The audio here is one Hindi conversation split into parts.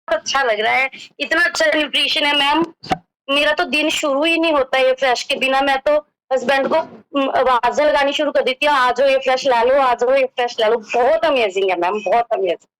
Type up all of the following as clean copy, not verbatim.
अच्छा लग रहा है, इतना अच्छा न्यूट्रिशन है मैम। मेरा तो दिन शुरू ही नहीं होता ये फ्रेश के बिना। मैं तो हस्बैंड को आवाजें लगानी शुरू कर देती हूँ, आ जाओ ये फ्रेश ला लो, आ जाओ ये फ्रेश ला लो। बहुत अमेजिंग है मैम, बहुत अमेजिंग।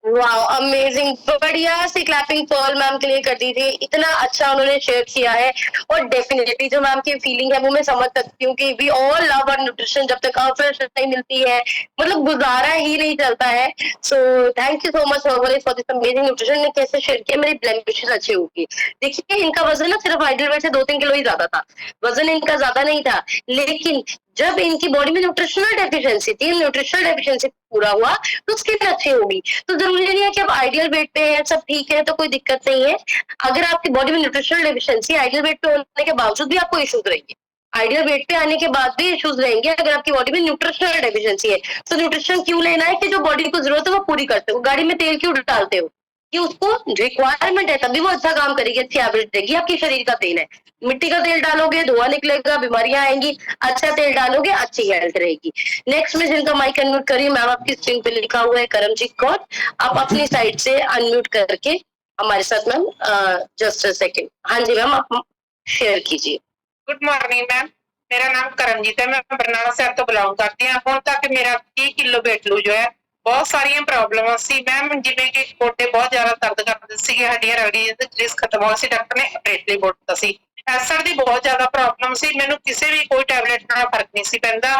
वाओ अमेजिंग, बढ़िया सी क्लैपिंग पॉल मैम के लिए कर दीजिए, इतना अच्छा उन्होंने शेयर किया है। और डेफिनेटली जो मैम की फीलिंग है वो मैं समझ सकती हूँ कि we all love our nutrition. जब तक फ्रेश नहीं मिलती है मतलब गुजारा ही नहीं चलता है। So thank you so much for this amazing nutrition. ने कैसे शेयर किया, मेरी ब्लेमिशेस अच्छी होगी। देखिए इनका वजन ना सिर्फ आइडियल वेट से 2-3 किलो ही ज्यादा था, वजन इनका ज्यादा नहीं था। लेकिन जब इनकी बॉडी में न्यूट्रिशनल डेफिशिएंसी थी, न्यूट्रिशनल डेफिशिएंसी पूरा हुआ तो स्किन अच्छी होगी। तो जरूरी नहीं है कि आप आइडियल वेट पे है, सब ठीक है तो कोई दिक्कत नहीं है। अगर आपकी बॉडी में न्यूट्रिशनल डेफिशिएंसी आइडियल वेट पे होने के बावजूद भी आपको इश्यूज रहेंगे, आइडियल वेट पे आने के बाद भी इश्यूज रहेंगे अगर आपकी बॉडी में न्यूट्रिशनल डेफिशिएंसी है। तो न्यूट्रिशन क्यों लेना है कि जो बॉडी को जरूरत है वो पूरी करते हो। गाड़ी में तेल क्यों डालते हो, कि उसको रिक्वायरमेंट है तभी वो अच्छा काम करेगी, अच्छी एवरेज देगी। आपके शरीर का तेल है, मिट्टी का तेल डालोगे धुआं निकलेगा, बीमारियां आएंगी। अच्छा तेल डालोगे अच्छी हेल्थ रहेगी। नेक्स्ट में जिनका माइक अनम्यूट करिए, मैम आपकी स्क्रीन पे लिखा हुआ है करमजीत कौर। आप अपनी साइड से अनम्यूट करके हमारे साथ मैम जस्ट अ सेकेंड। हाँ जी मैम आप शेयर कीजिए। गुड मॉर्निंग मैम, मेरा नाम करमजीत है, मैं बरनाला शहर तो बिलोंग करती हूँ। ਹੁਣ तक मेरा 30 किलो वेट लूज होया। बहुत सारिया प्रॉब्लम सी मैम, जिवें कि गोडे बहुत ज्यादा दर्द करते सी, हड्डियां रगड़ियां ते ग्रीस खत्म हो सी, डॉक्टर ने ऑपरेट ਲਈ बोलता सी। ਐਸਰ ਦੀ ਬਹੁਤ ਜ਼ਿਆਦਾ ਪ੍ਰੋਬਲਮ ਸੀ ਮੈਨੂੰ, ਕਿਸੇ ਵੀ ਕੋਈ ਟੈਬਲੇਟ ਨਾਲ ਫਰਕ ਨਹੀਂ ਸੀ ਪੈਂਦਾ।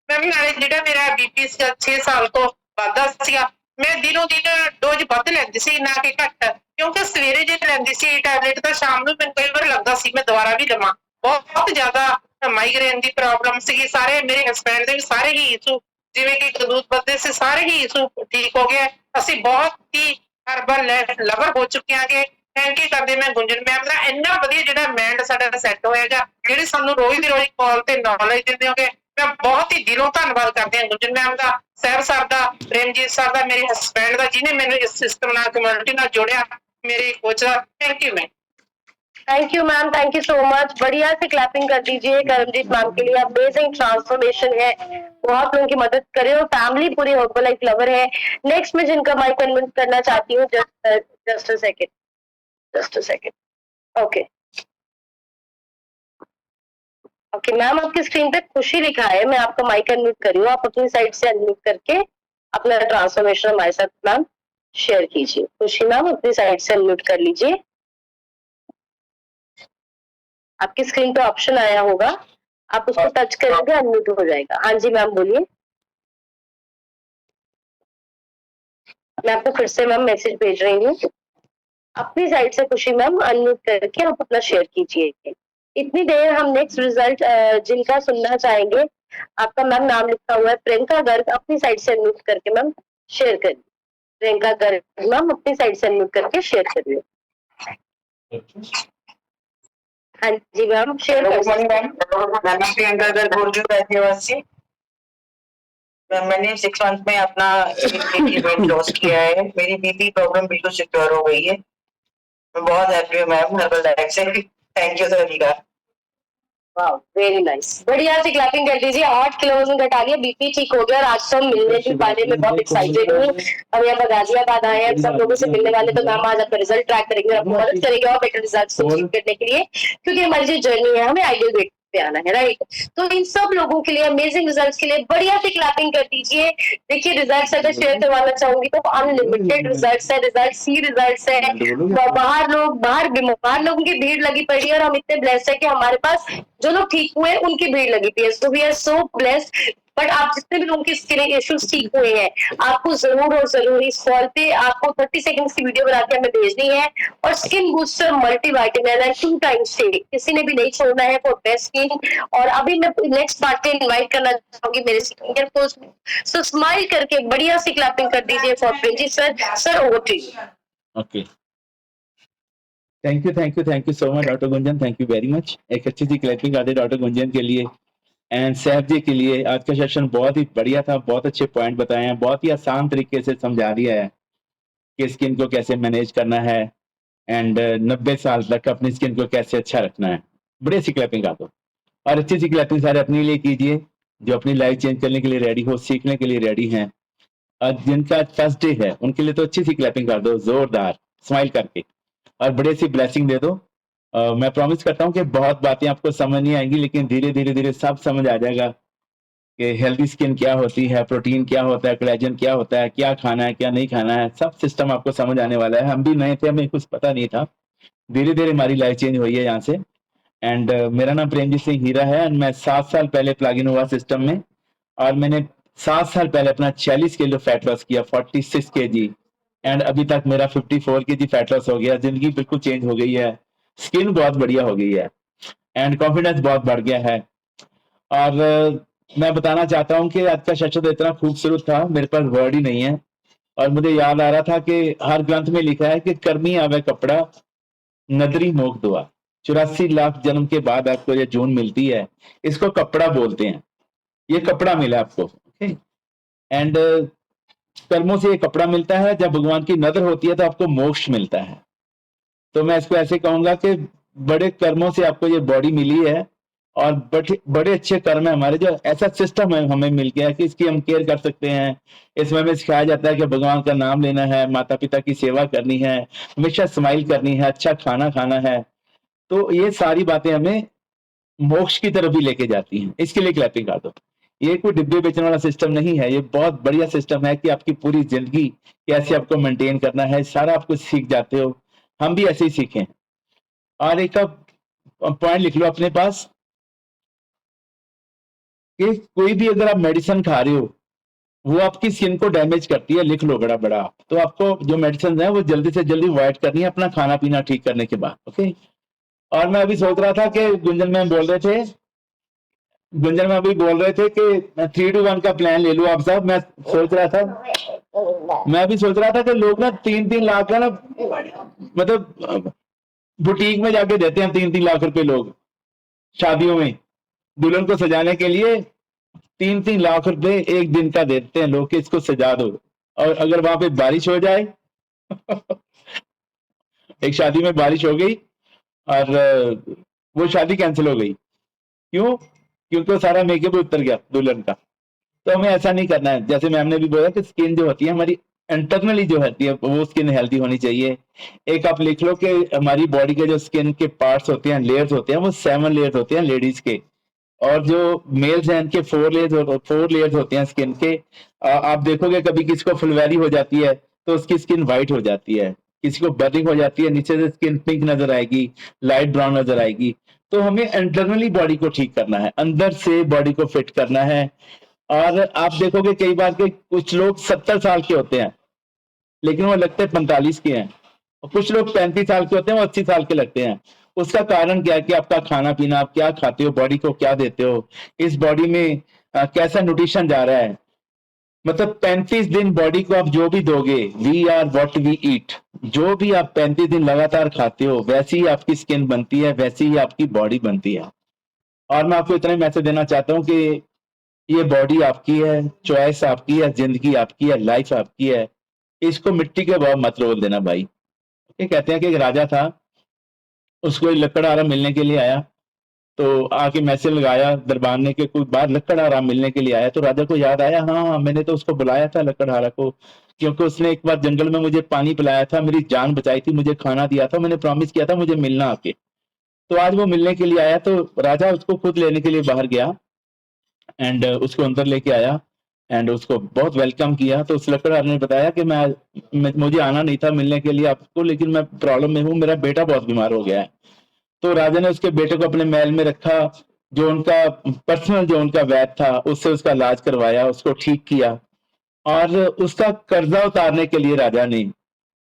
ਮੈਮ ਨਾਲੇ ਜਿਹੜਾ ਮੇਰਾ ਬੀਪੀ 6 ਸਾਲ ਤੋਂ ਵੱਧਦਾ ਸੀਗਾ, ਮੈਂ ਦਿਨੋਂ ਦਿਨ ਡੋਜ਼ ਵੱਧ ਲੈਂਦੀ ਸੀ ਨਾ ਕਿ ਘੱਟ, ਕਿਉਂਕਿ ਸਵੇਰੇ ਜੇ ਲੈਂਦੀ ਸੀ ਟੈਬਲੇਟ ਤਾਂ ਸ਼ਾਮ ਨੂੰ ਮੈਨੂੰ ਕਈ ਵਾਰ ਲੱਗਦਾ ਸੀ ਮੈਂ ਦੁਬਾਰਾ ਵੀ ਲਵਾਂ। ਬਹੁਤ ਜ਼ਿਆਦਾ ਮਾਈਗ੍ਰੇਨ ਦੀ ਪ੍ਰੋਬਲਮ ਸੀਗੀ, ਸਾਰੇ ਮੇਰੇ ਹਸਬੈਂਡ ਦੇ ਵੀ ਸਾਰੇ ਹੀ ਇਸ਼ੂ, ਜਿਵੇਂ ਕਿ ਕਦੂਤ ਵੱਧਦੇ ਸੀ, ਸਾਰੇ ਹੀ ਇਸ਼ੂ ਠੀਕ ਹੋ ਗਏ। ਅਸੀਂ ਬਹੁਤ ਹੀ ਹਰਬਲ ਲਵਰ ਹੋ ਚੁੱਕੇ ਹਾਂ ਕਿ ਥੈਂਕ ਯੂ ਕਰਦੇ ਮੈਂ ਗੁੰਜਨ ਮੈਮ ਦਾ, ਇੰਨਾ ਵਧੀਆ ਜਿਹੜਾ ਮਾਈਂਡ ਸਾਡਾ ਸੈੱਟ ਹੋਏਗਾ, ਜਿਹੜੀ ਸਾਨੂੰ ਰੋਜ਼ ਦੀ ਰੋਜ਼ ਕਾਲ ਤੇ ਨੌਲੇਜ ਦਿੰਦੇ ਹੋਗੇ। ਮੈਂ ਬਹੁਤ ਹੀ ਦਿਲੋਂ ਧੰਨਵਾਦ ਕਰਦੀ ਹਾਂ ਗੁੰਜਨ ਮੈਮ ਦਾ, ਸਹਿਬ ਸਰ ਦਾ, ਪ੍ਰੇਮਜੀਤ ਸਰ ਦਾ, ਮੇਰੇ ਹਸਬੈਂਡ ਦਾ, ਜਿਹਨੇ ਮੈਨੂੰ ਇਸ ਸਿਸਟਮ ਨਾਲ ਕਮਿਊਨਿਟੀ ਨਾਲ ਜੋੜਿਆ, मेरे कोच का thank you ma'am. Thank you ma'am, thank you so much. बढ़िया से क्लैपिंग कर दीजिए करमजीत मैम के लिए, अमेजिंग ट्रांसफॉर्मेशन है, बहुत लोगों की मदद करे और फैमिली पूरी हर्बलाइफ लवर है। नेक्स्ट में जिनका माइक अनम्यूट करना चाहती हूँ, just a second, just a second. Okay okay ma'am आपकी स्क्रीन पे खुशी लिखा है, मैं आपका माइक अनम्यूट कर रही हूँ, आप अपनी साइड से अनम्यूट करके अपना ट्रांसफॉर्मेशन हमारे साथ मैम शेयर कीजिए। खुशी मैम अपनी साइड से अनम्यूट कर लीजिए, आपकी स्क्रीन पे ऑप्शन आया होगा, आप उसको टच करेंगे अनम्यूट हो जाएगा। हाँ जी मैम बोलिए। मैं आपको फिर से मैम मैसेज भेज रही हूँ, अपनी साइड से खुशी मैम अनम्यूट करके आप अपना शेयर कीजिए। इतनी देर हम नेक्स्ट रिजल्ट जिनका सुनना चाहेंगे, आपका मैम नाम लिखा हुआ है प्रियंका गर्ग, अपनी साइड से अनम्यूट करके मैम शेयर करिए। प्रियंका गर्ग मैम अपनी साइड से अनम्यूट करके शेयर करिए। हाँ जी ma'am share ma'am Priyanka Garg बोल रही हूँ। मैंने 6 मंथ में अपना वेट लॉस किया है, मेरी बीपी प्रॉब्लम बिल्कुल सिक्योर हो गई है। मैं बहुत हैप्पी हूँ मैम हर्बल डाइट से, थैंक यू सर का। वाओ वेरी नाइस, बढ़िया से क्लैपिंग कर दीजिए। 8 किलो वजन घटा लिया, बीपी ठीक हो गया और आज तो हम मिलने के बारे में बहुत एक्साइटेड हूँ। अब यहाँ गाजियाबाद आए हैं, सब लोगों से मिलने वाले, तो मैम आज आपका रिजल्ट ट्रैक करेंगे, आपको मदद करेंगे और बेटर रिजल्ट अचीव करने के लिए, क्योंकि हमारी जो जर्नी है हमें आइडियल वेट पे आना है, राइट। तो इन सब लोगों के लिए अमेजिंग रिजल्ट्स के लिए बढ़िया से क्लैपिंग कर दीजिए। देखिए रिजल्ट्स अगर शेयर करवाना चाहूंगी तो अनलिमिटेड रिजल्ट्स है, रिजल्ट्स ही रिजल्ट्स है। बाहर बीमार लोगों की भीड़ लगी पड़ी है और हम इतने ब्लेस्ड है कि हमारे पास जो लोग ठीक हुए उनकी भीड़ लगी थी, so we are so blessed. But आप जितने भी लोगों की स्किन इश्यूज ठीक हुए हैं, आपको जरूर और जरूर इस कॉल पे आपको 30 सेकंड्स की वीडियो बना के हमें भेजनी है। और स्किन बूस्टर मल्टीविटामिन है 2 टाइम्स डे, किसी ने भी नहीं छोड़ना है फॉर बेस्ट स्किन। और अभी मैं नेक्स्ट पार्ट पे इनवाइट करना चाहूंगी मेरे स्किन को, सो स्माइल करके बढ़िया सी क्लैपिंग कर दीजिए फॉर प्रिंजी sir. Sir over to you. Okay thank you so much doctor Gunjan, thank you very much. एक अच्छी सी क्लैपिंग आते डॉक्टर गुंजन के लिए एंड सैफ जी के लिए। आज का सेशन बहुत ही बढ़िया था, बहुत अच्छे पॉइंट बताए हैं, बहुत ही आसान तरीके से समझा दिया है कि स्किन को कैसे मैनेज करना है एंड 90 साल तक अपनी स्किन को कैसे अच्छा रखना है। बड़ी सी क्लैपिंग आप और अच्छी सी क्लैपिंग सारे अपने लिए कीजिए जो अपनी लाइफ चेंज करने के लिए रेडी हो, सीखने के लिए रेडी हैं। और जिनका फर्स्ट डे है उनके लिए तो अच्छी सी क्लैपिंग कर दो जोरदार। स्माइल करके और बड़े सी ब्लेसिंग दे दो। मैं प्रॉमिस करता हूँ कि बहुत बातें आपको समझ नहीं आएंगी, लेकिन धीरे धीरे धीरे सब समझ आ जाएगा कि हेल्दी स्किन क्या होती है, प्रोटीन क्या होता है, कोलेजन क्या होता है, क्या खाना है क्या नहीं खाना है, सब सिस्टम आपको समझ आने वाला है। हम भी नए थे, हमें कुछ पता नहीं था, धीरे धीरे हमारी लाइफ चेंज हुई है यहाँ से। एंड मेरा नाम प्रेमजीत सिंह हीरा है एंड मैं 7 साल पहले प्लग इन हुआ सिस्टम में और मैंने 7 साल पहले अपना 40 किलो फैट लॉस किया, 46 केजी, एंड अभी तक मेरा 54 केजी फैट लॉस हो गया। जिंदगी बिल्कुल चेंज हो गई है, स्किन बहुत बढ़िया हो गई है एंड कॉन्फिडेंस बहुत बढ़ गया है। और मैं बताना चाहता हूँ कि आज का सेशन तो इतना खूबसूरत था, मेरे पास वर्ड ही नहीं है। और मुझे याद आ रहा था कि हर ग्रंथ में लिखा है कि कर्मी आवे कपड़ा नदरी मोक दुआ, 84 लाख जन्म के बाद आपको ये जून मिलती है, इसको कपड़ा बोलते हैं। ये कपड़ा मिला आपको, ओके। एंड कर्मों से ये कपड़ा मिलता है, जब भगवान की नजर होती है तो आपको मोक्ष मिलता है। तो मैं इसको ऐसे कहूंगा कि बड़े कर्मों से आपको ये बॉडी मिली है और बड़े अच्छे कर्म है हमारे, जो ऐसा सिस्टम है हमें मिल गया कि इसकी हम केयर कर सकते हैं। इसमें हमें सिखाया जाता है कि भगवान का नाम लेना है, माता पिता की सेवा करनी है, हमेशा स्माइल करनी है, अच्छा खाना खाना है। तो ये सारी बातें हमें मोक्ष की तरफ भी लेके जाती हैं। इसके लिए क्लैपिंग कर दो। ये कोई डिब्बे बेचने वाला सिस्टम नहीं है, ये बहुत बढ़िया सिस्टम है कि आपकी पूरी जिंदगी कैसे आपको मेंटेन करना है, सारा आप कुछ सीख जाते हो। हम भी ऐसे ही सीखें। और एक पॉइंट लिख लो अपने पास कि कोई भी अगर आप मेडिसिन खा रहे हो वो आपकी स्किन को डैमेज करती है, लिख लो बड़ा बड़ा। तो आपको जो मेडिसिन है वो जल्दी से जल्दी अवॉइड करनी है अपना खाना पीना ठीक करने के बाद, ओके। और मैं अभी सोच रहा था कि गुंजन मैम बोल रहे थे कि 3 to 1 का प्लान ले लो आप सब। मैं अभी सोच रहा था कि लोग ना 3-3 लाख का ना, मतलब बुटीक में जाके देते हैं 3-3 लाख रुपए लोग शादियों में दुल्हन को सजाने के लिए। 3-3 लाख रुपए एक दिन का देते हैं लोग कि इसको सजा दो। और अगर वहां पे बारिश हो जाए एक शादी में बारिश हो गई और वो शादी कैंसिल हो गई, क्यों? क्योंकि वो सारा मेकअप उतर गया दुल्हन का। तो हमें ऐसा नहीं करना है। जैसे मैम ने भी बोला कि स्किन जो होती है हमारी इंटरनली जो होती है वो स्किन हेल्दी होनी चाहिए। एक आप लिख लो कि हमारी बॉडी के जो स्किन के पार्ट्स होते हैं, लेयर्स होते हैं, वो 7 लेयर्स होते हैं लेडीज के, और जो मेल्स हैं इनके 4 लेयर्स होते हैं स्किन के। आप देखोगे कभी किसी को फुलवैरी हो जाती है तो उसकी स्किन व्हाइट हो जाती है, किसी को बर्निंग हो जाती है, नीचे से स्किन पिंक नजर आएगी, लाइट ब्राउन नजर आएगी। तो हमें इंटरनली बॉडी को ठीक करना है, अंदर से बॉडी को फिट करना है। और आप देखोगे कई बार के कुछ लोग 70 साल के होते हैं लेकिन वो लगते हैं 45 के हैं, और कुछ लोग 35 साल के होते हैं वो 80 साल के लगते हैं। उसका कारण क्या है कि आपका खाना पीना, आप क्या खाते हो, बॉडी को क्या देते हो, इस बॉडी में कैसा न्यूट्रिशन जा रहा है। मतलब 35 दिन बॉडी को आप जो भी दोगे, we are what we eat, जो भी आप 35 दिन लगातार खाते हो वैसी ही आपकी स्किन बनती है, वैसी ही आपकी बॉडी बनती है। और मैं आपको इतना मैसेज देना चाहता हूँ कि ये बॉडी आपकी है, चॉइस आपकी है, जिंदगी आपकी है, लाइफ आपकी है। इसको मिट्टी के भाव मत रोल देना भाई। ये कहते हैं कि एक राजा था, उसको एक लकड़ आरा मिलने के लिए आया, तो आके मैसेज लगाया दरबार ने कि कोई बाहर लकड़ आरा मिलने के लिए आया। तो राजा को याद आया, हाँ मैंने तो उसको बुलाया था लकड़ आरा को, क्योंकि उसने एक बार जंगल में मुझे पानी पिलाया था, मेरी जान बचाई थी, मुझे खाना दिया था, मैंने प्रॉमिस किया था मुझे मिलना आके। तो आज वो मिलने के लिए आया, तो राजा उसको खुद लेने के लिए बाहर गया एंड उसको अंदर लेके आया एंड उसको बहुत वेलकम किया। तो उस लकड़हार ने बताया कि मुझे आना नहीं था मिलने के लिए आपको, लेकिन मैं प्रॉब्लम में हूँ, मेरा बेटा बहुत बीमार हो गया है। तो राजा ने उसके बेटे को अपने महल में रखा, जो उनका पर्सनल जो उनका वैद्य था उससे उसका इलाज करवाया, उसको ठीक किया। और उसका कर्जा उतारने के लिए राजा ने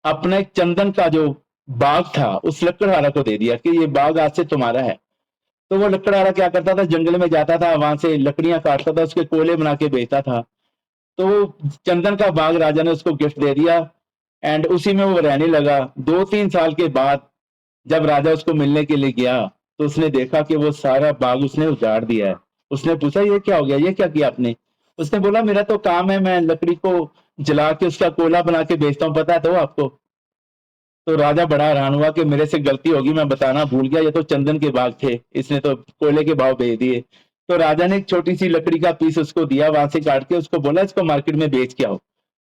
अपना एक चंदन का जो बाग था उस लकड़हारा को दे दिया कि ये बाग आज से तुम्हारा है। तो वो लकड़हारा क्या करता था, जंगल में जाता था, वहां से लकड़ियां काटता था, उसके कोले बना के बेचता था। तो चंदन का बाग राजा ने उसको गिफ्ट दे दिया एंड उसी में वो रहने लगा। 2-3 साल के बाद जब राजा उसको मिलने के लिए गया तो उसने देखा कि वो सारा बाग उसने उजाड़ दिया है। उसने पूछा ये क्या हो गया, ये क्या किया आपने? उसने बोला मेरा तो काम है, मैं लकड़ी को जला के उसका कोला बना के बेचता हूँ, पता है तो आपको। तो राजा बड़ा हैरान हुआ कि मेरे से गलती होगी, मैं बताना भूल गया, ये तो चंदन के बाग थे, इसने तो कोयले के भाव बेच दिए। तो राजा ने एक छोटी सी लकड़ी का पीस उसको दिया, वहां से काट के उसको बोला इसको मार्केट में बेच के आओ।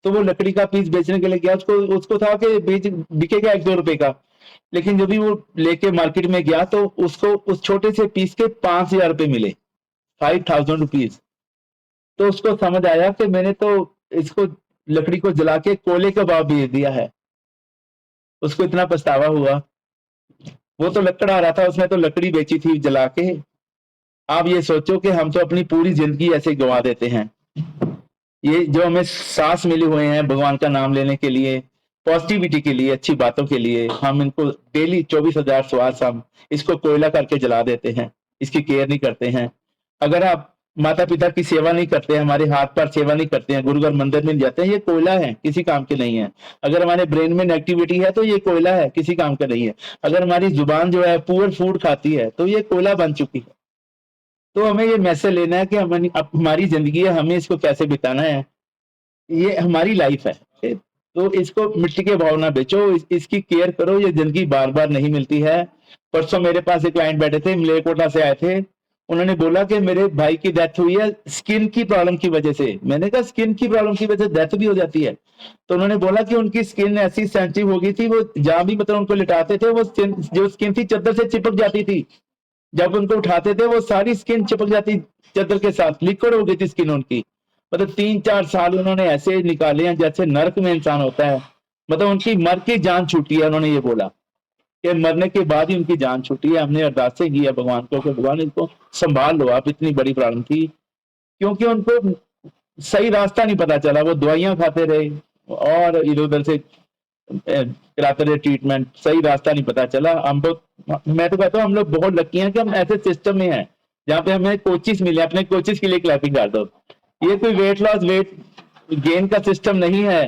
तो वो लकड़ी का पीस बेचने के लिए गया, उसको उसको था कि बिकेगा 1-2 रुपए का, लेकिन जब भी वो लेके मार्केट में गया तो उसको उस छोटे से पीस के 5,000 रुपए मिले, 5,000 रुपीज। तो उसको समझ आया कि मैंने तो इसको लकड़ी को जला के कोयले का भाव बेच दिया है। उसको इतना पछतावा हुआ। वो तो लकड़ आ रहा था, उसने तो लकड़ी बेची थी जला के। आप ये सोचो कि हम तो अपनी पूरी जिंदगी ऐसे गंवा देते हैं। ये जो हमें सांस मिले हुए हैं भगवान का नाम लेने के लिए, पॉजिटिविटी के लिए, अच्छी बातों के लिए, हम इनको डेली 24,000 श्वास हम इसको कोयला करके जला देते हैं, इसकी केयर नहीं करते हैं। अगर आप माता पिता की सेवा नहीं करते हैं, हमारे हाथ पर सेवा नहीं करते हैं, गुरु घर मंदिर में जाते हैं, ये कोयला है, किसी काम के नहीं है। अगर हमारे ब्रेन में नेगेटिविटी है तो ये कोयला है, किसी काम का नहीं है। अगर हमारी जुबान जो है पुअर फूड खाती है तो ये कोयला बन चुकी है। तो हमें ये मैसेज लेना है कि हमारी जिंदगी है, हमें इसको कैसे बिताना है, ये हमारी लाइफ है। तो इसको मिट्टी के भाव ना बेचो, इसकी केयर करो, ये जिंदगी बार बार नहीं मिलती है। परसों मेरे पास एक क्लाइंट बैठे थे, मलेरकोटला से आए थे। उन्होंने बोला कि मेरे भाई की डेथ हुई है स्किन की प्रॉब्लम की वजह से। मैंने कहा स्किन की प्रॉब्लम की वजह से डेथ भी हो जाती है? तो उन्होंने बोला कि उनकी स्किन ऐसी सेंसिटिव हो गई थी, वो जहां भी मतलब उनको लिटाते थे वो जो स्किन थी चादर से चिपक जाती थी। जब उनको उठाते थे वो सारी स्किन चिपक जाती चादर के साथ, लिक्विड हो गई थी स्किन उनकी। मतलब 3-4 साल उन्होंने ऐसे निकाले हैं जैसे नरक में इंसान होता है। मतलब उनकी मर के जान छूटी है। उन्होंने ये बोला कि मरने के बाद ही उनकी जान छूटी है। हमने अरदासें की है भगवान को कि भगवान इनको संभाल लो, आप इतनी बड़ी प्रॉब्लम थी। क्योंकि उनको सही रास्ता नहीं पता चला, वो दवाइयां खाते रहे और इधर उधर से कराते रहे ट्रीटमेंट, सही रास्ता नहीं पता चला। हम लोग, मैं तो कहता हूँ हम लोग बहुत लकी हैं कि हम ऐसे सिस्टम में हैं जहाँ पे हमें कोचिस मिले। अपने कोचिस के लिए क्लैपिंग कर दो। ये कोई वेट लॉस वेट गेन का सिस्टम नहीं है,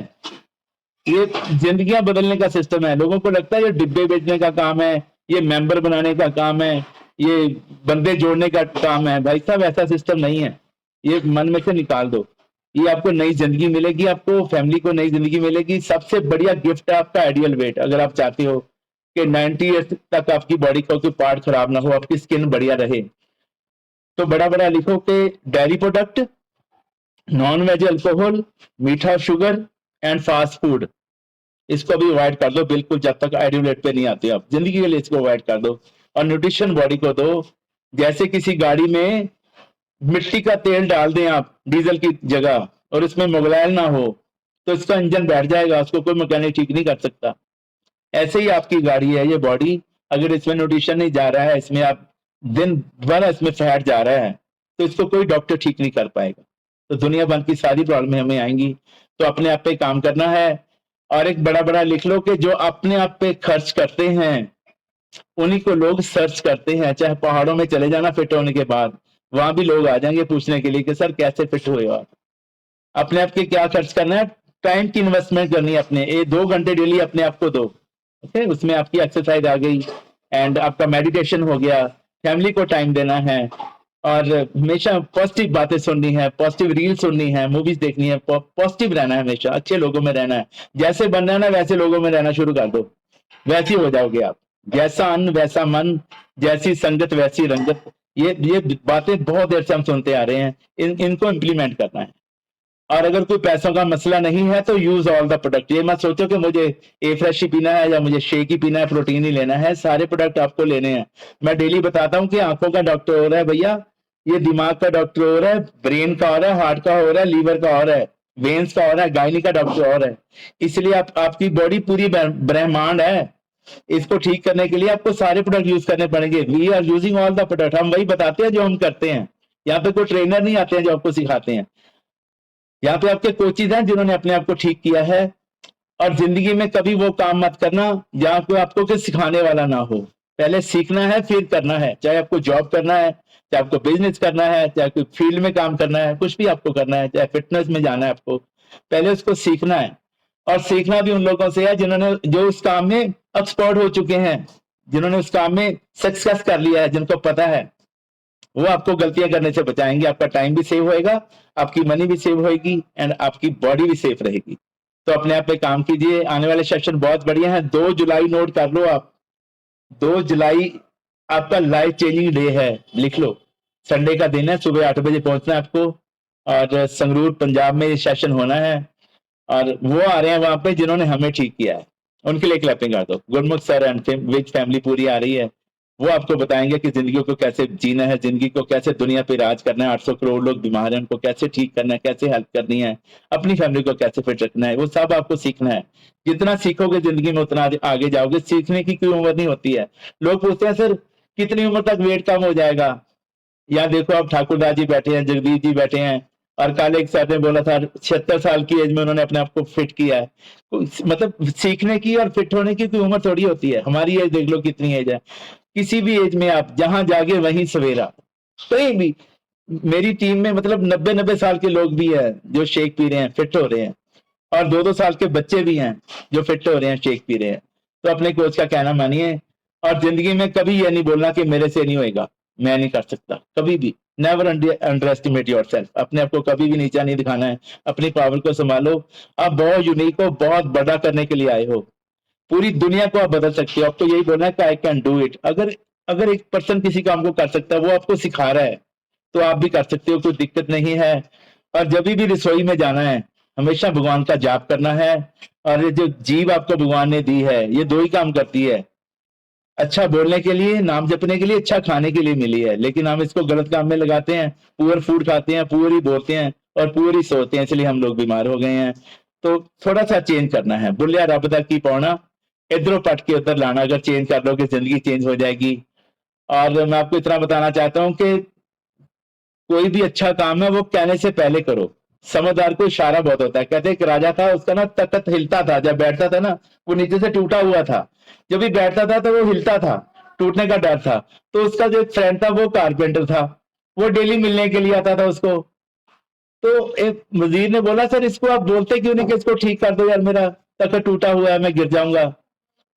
ये जिंदगियां बदलने का सिस्टम है। लोगों को लगता है ये डिब्बे बेचने का काम है, ये मेंबर बनाने का काम है, ये बंदे जोड़ने का काम है। भाई साहब ऐसा सिस्टम नहीं है, ये मन में से निकाल दो। ये आपको नई जिंदगी मिलेगी, आपको फैमिली को नई जिंदगी मिलेगी। सबसे बढ़िया गिफ्ट है आपका आइडियल वेट। अगर आप चाहते हो कि 90 ईयर्स तक आपकी बॉडी का कोई पार्ट खराब ना हो, आपकी स्किन बढ़िया रहे, तो बड़ा बड़ा लिखो कि dairy product, non veg alcohol, मीठा शुगर एंड फास्ट फूड, इसको भी अवॉइड कर दो बिल्कुल जब तक आइडियल वेट पे नहीं आते आप। जिंदगी के लिए इसको अवॉइड कर दो और न्यूट्रिशन बॉडी को दो। जैसे किसी गाड़ी में मिट्टी का तेल डाल दें आप डीजल की जगह और इसमें मुगल ऑयल ना हो तो इसका इंजन बैठ जाएगा, उसको कोई मैकेनिक ठीक नहीं कर सकता। ऐसे ही आपकी गाड़ी है ये बॉडी, अगर इसमें न्यूट्रिशन नहीं जा रहा है, इसमें आप दिन भर इसमें फैट जा रहा है, तो इसको कोई डॉक्टर ठीक नहीं कर पाएगा। तो दुनिया भर की सारी प्रॉब्लम हमें आएंगी। तो अपने आप पे काम करना है। और एक बड़ा बड़ा लिख लो कि जो अपने आप पे खर्च करते हैं उन्हीं को लोग सर्च करते हैं। चाहे पहाड़ों में चले जाना फिट होने के बाद, वहां भी लोग आ जाएंगे पूछने के लिए कि सर कैसे फिट हुए आप। अपने आप के क्या खर्च करना है, टाइम की इन्वेस्टमेंट करनी है अपने। 2 घंटे डेली अपने आप को दो, ओके। उसमें आपकी एक्सरसाइज आ गई एंड आपका मेडिटेशन हो गया। फैमिली को टाइम देना है और हमेशा पॉजिटिव बातें सुननी है, पॉजिटिव रील सुननी है, मूवीज देखनी है, पॉजिटिव रहना है, हमेशा अच्छे लोगों में रहना है। जैसे बनना है ना वैसे लोगों में रहना शुरू कर दो, वैसे ही हो जाओगे आप। जैसा अन्न वैसा मन, जैसी संगत वैसी रंगत, ये बातें बहुत देर से हम सुनते आ रहे हैं, इनको इम्प्लीमेंट करना है। और अगर कोई पैसों का मसला नहीं है तो यूज ऑल द प्रोडक्ट। ये मत सोचो कि मुझे ए फ्रेश ही पीना है या मुझे शेक ही पीना है, प्रोटीन ही लेना है। सारे प्रोडक्ट आपको लेने हैं। मैं डेली बताता हूँ कि आंखों का डॉक्टर हो रहा है भैया, ये दिमाग का डॉक्टर हो रहा है, ब्रेन का हो रहा है, हार्ट का हो रहा है, लीवर का हो रहा है, वेन्स का हो रहा है, गायनी का डॉक्टर हो रहा है। इसलिए आपकी बॉडी पूरी ब्रह्मांड है। इसको ठीक करने के लिए आपको सारे प्रोडक्ट यूज करने पड़ेंगे। We are using all the product. हम वही बताते हैं जो हम करते हैं। यहाँ पे कोई ट्रेनर नहीं आते हैं जो आपको सिखाते हैं। यहाँ पे आपके कोचिज हैं जिन्होंने अपने आप को ठीक किया है। और जिंदगी में कभी वो काम मत करना जहाँ कोई आपको कुछ सिखाने वाला ना हो। पहले सीखना है फिर करना है। चाहे आपको जॉब करना है, चाहे आपको बिजनेस करना है, चाहे कोई फील्ड में काम करना है, कुछ भी आपको करना है, चाहे फिटनेस में जाना है, आपको पहले उसको सीखना है। और सीखना भी उन लोगों से है जो उस काम में एक्सपर्ट हो चुके हैं, जिन्होंने उस काम में सक्सेस कर लिया है, जिनको पता है। वो आपको गलतियां करने से बचाएंगे। आपका टाइम भी सेव होएगा, आपकी मनी भी सेव होएगी एंड आपकी बॉडी भी सेफ रहेगी। तो अपने आप पे काम कीजिए। आने वाले सेशन बहुत बढ़िया है। 2 जुलाई नोट कर लो आप। 2 जुलाई आपका लाइफ चेंजिंग डे है, लिख लो। संडे का दिन है, सुबह 8 बजे पहुंचना है आपको और संगरूर पंजाब में ये सेशन होना है। और वो आ रहे हैं वहां पे जिन्होंने हमें ठीक किया है, उनके लिए क्लैपिंग कर दो। गुरमुख सर एंड विच फैमिली पूरी आ रही है, वो आपको बताएंगे कि जिंदगी को कैसे जीना है, जिंदगी को कैसे दुनिया पे राज करना है। 800 करोड़ लोग बीमार हैं, उनको कैसे ठीक करना है, कैसे हेल्प करनी है, अपनी फैमिली को कैसे फिट रखना है, वो सब आपको सीखना है। जितना सीखोगे जिंदगी में उतना आगे जाओगे। सीखने की कोई उम्र नहीं होती है। लोग पूछते हैं सर कितनी उम्र तक वेट कम हो जाएगा। यहाँ देखो आप ठाकुर दास जी बैठे हैं, जगदीश जी बैठे हैं, और कल एक सर ने बोला था 76 साल की एज में उन्होंने अपने आप को फिट किया है। मतलब सीखने की और फिट होने की कोई उम्र थोड़ी होती है। हमारी एज देख लो कितनी एज है। किसी भी एज में आप जहां जागे वहीं सवेरा, कहीं भी। मेरी टीम में मतलब 90 साल के लोग भी हैं जो शेक पी रहे हैं, फिट हो रहे हैं, और 2 साल के बच्चे भी हैं जो फिट हो रहे हैं, शेक पी रहे हैं। तो अपने कोच का कहना मानिए, और जिंदगी में कभी ये नहीं बोलना कि मेरे से नहीं होएगा, मैं नहीं कर सकता। कभी भी नेवर अंडर एस्टिमेट योरसेल्फ। अपने आप को कभी भी नीचा नहीं दिखाना है। अपनी पावर को संभालो। आप बहुत यूनिक हो, बहुत बड़ा करने के लिए आए हो। पूरी दुनिया को आप बदल सकते हो। आपको यही बोलना है कि आई कैन डू इट। अगर एक पर्सन किसी काम को कर सकता है, वो आपको सिखा रहा है, तो आप भी कर सकते हो, कोई दिक्कत नहीं है। और जब भी रसोई में जाना है, हमेशा भगवान का जाप करना है। और ये जो जीभ आपको भगवान ने दी है, ये 2 ही काम करती है, अच्छा बोलने के लिए, नाम जपने के लिए, अच्छा खाने के लिए मिली है। लेकिन हम इसको गलत काम में लगाते हैं, पुअर फूड खाते हैं, पुअर ही बोलते हैं और पुअर ही सोते हैं, इसलिए हम लोग बीमार हो गए हैं। तो थोड़ा सा चेंज करना है। बुलिया रब दा की पाना, इधरों पट के उधर लाना। अगर चेंज कर लोगे जिंदगी चेंज हो जाएगी। और मैं आपको इतना बताना चाहता हूं कि कोई भी अच्छा काम है वो कहने से पहले करो। समझदार को इशारा बहुत होता है। कहते एक राजा था, उसका ना तख्त हिलता था, जब बैठता था ना, वो नीचे से टूटा हुआ था। जब भी बैठता था तो वो हिलता था, टूटने का डर था। तो उसका जो फ्रेंड था वो कारपेंटर था, वो डेली मिलने के लिए आता था उसको। तो एक वजीर ने बोला सर इसको आप बोलते क्यों नहीं कि इसको ठीक कर दो यार, मेरा तख्त टूटा हुआ है, मैं गिर जाऊंगा।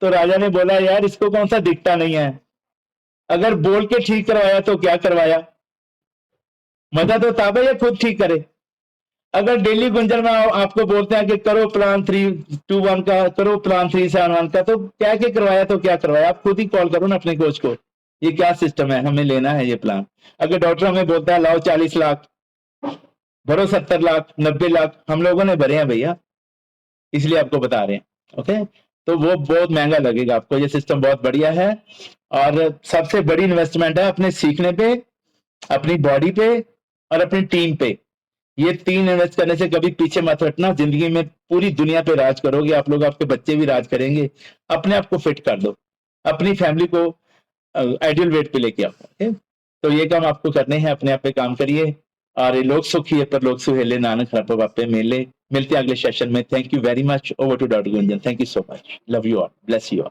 तो राजा ने बोला यार इसको कौन सा दिखता नहीं है, अगर बोल के ठीक करवाया तो क्या करवाया, मजा तो तब है ये खुद ठीक करे। अगर डेली गुंजन में आपको बोलते हैं कि करो प्लान 3-2-1 का, करो प्लान 3-7-1 का, तो क्या क्या करवाया तो क्या करवाया। आप खुद ही कॉल करो ना अपने कोच को, ये क्या सिस्टम है, हमें लेना है ये प्लान। अगर डॉक्टर हमें बोलता है लाओ 40 लाख, भरो 70 लाख, 90 लाख, हम लोगों ने भरे हैं भैया, इसलिए आपको बता रहे हैं। ओके, तो वो बहुत महंगा लगेगा आपको। ये सिस्टम बहुत बढ़िया है, और सबसे बड़ी इन्वेस्टमेंट है अपने सीखने पे, अपनी बॉडी पे और अपनी टीम पे। ये 3 इन्वेस्ट करने से कभी पीछे मत हटना। जिंदगी में पूरी दुनिया पे राज करोगे आप लोग, आपके बच्चे भी राज करेंगे। अपने आप को फिट कर दो, अपनी फैमिली को आइडियल वेट पे लेके आओ। ओके, तो ये काम आपको करने हैं, अपने आप पे काम करिए। और ये लोग सुखी है पर लोग सुहेले, नानक हर बापे मेले। मिलते हैं अगले सेशन में। Thank you very much. Over to doctor Gunjan. Thank you so much. Love you all, bless you all.